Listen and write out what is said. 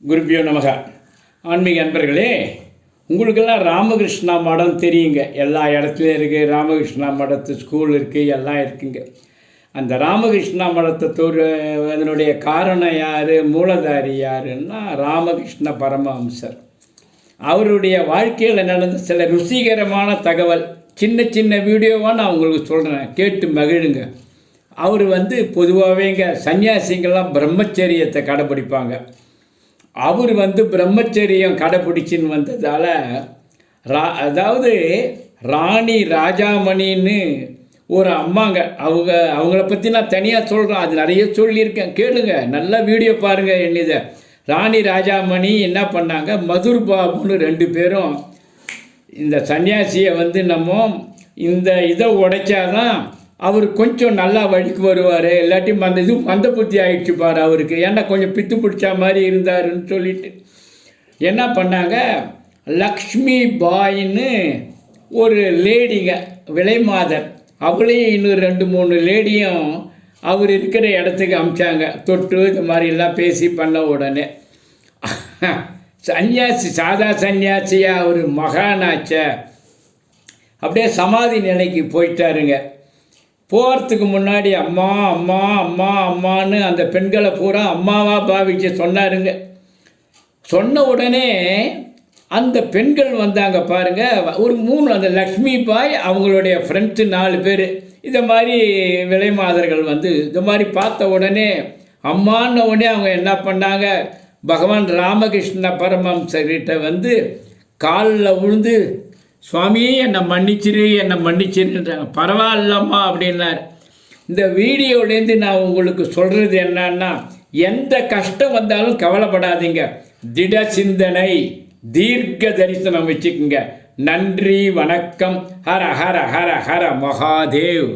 குருபியோ நமக. ஆன்மீக அன்பர்களே, உங்களுக்கெல்லாம் ராமகிருஷ்ணா மடம் தெரியுங்க. எல்லா இடத்துலையும் இருக்குது. ராமகிருஷ்ணா மடத்து ஸ்கூல் இருக்குது, எல்லாம் இருக்குங்க. அந்த ராமகிருஷ்ணா மடத்தை அதனுடைய காரணம் யார், மூலதாரி யாருன்னா ராமகிருஷ்ண பரமஹம்சர். அவருடைய வாழ்க்கையில் நடந்த சில ருசிகரமான தகவல் சின்ன சின்ன வீடியோவாக நான் உங்களுக்கு சொல்கிறேன், கேட்டு மகிழுங்க. அவர் பொதுவாகவேங்க சன்னியாசிங்கள்லாம் பிரம்மச்சரியத்தை கடைப்பிடிப்பாங்க. அவர் பிரம்மச்சரியம் கடைப்பிடிச்சின்னு வந்ததால் அதாவது ராணி ராஜாமணின்னு ஒரு அம்மாங்க. அவங்கள பற்றி நான் தனியாக சொல்கிறேன், அது நிறைய சொல்லியிருக்கேன், கேளுங்க, நல்லா வீடியோ பாருங்கள். என்னது ராணி ராஜாமணி என்ன பண்ணாங்க, மதுர் பாபுன்னு 2 பேரும் இந்த சன்னியாசியை நம்ம இந்த இதை உடைச்சாதான் அவர் கொஞ்சம் நல்லா வழிக்கு வருவார், இல்லாட்டி மந்த புத்தி ஆகிடுச்சு பாரு அவருக்கு, ஏன்னா கொஞ்சம் பித்து பிடிச்சா மாதிரி இருந்தாருன்னு சொல்லிட்டு என்ன பண்ணாங்க, லக்ஷ்மி பாயின்னு ஒரு லேடிங்க, விலைமாதர், அவளையும் இன்னும் 2-3 லேடியும் அவர் இருக்கிற இடத்துக்கு அமிச்சாங்க. தொட்டு இது மாதிரிலாம் பேசி பண்ண உடனே சன்னியாசி, சாதா சன்னியாசியாக அவர் மகானாச்ச அப்படியே சமாதி நிலைக்கு போயிட்டாருங்க. போகிறதுக்கு முன்னாடி அம்மா அம்மா அம்மா அம்மான்னு அந்த பெண்களை பூரா அம்மாவாக பாவிச்சு சொன்னாருங்க. சொன்ன உடனே அந்த பெண்கள் வந்தாங்க பாருங்கள், ஒரு 3, அந்த லக்ஷ்மி பாய் அவங்களுடைய ஃப்ரெண்ட்ஸு 4 பேர், இதை மாதிரி விலை மாதர்கள் இந்த மாதிரி பார்த்த உடனே அம்மான்ன உடனே அவங்க என்ன பண்ணாங்க, பகவான் ராமகிருஷ்ண பரமஹம்சர்கிட்ட காலில் விழுந்து, சுவாமி என்னை மன்னிச்சிருன்றாங்க. பரவாயில்லம்மா அப்படின்னார். இந்த வீடியோலேருந்து நான் உங்களுக்கு சொல்கிறது என்னன்னா, எந்த கஷ்டம் வந்தாலும் கவலைப்படாதீங்க, திட சிந்தனை, தீர்க்க தரிசனம் வச்சுக்குங்க. நன்றி, வணக்கம். ஹர ஹர ஹர ஹர மகாதேவ்.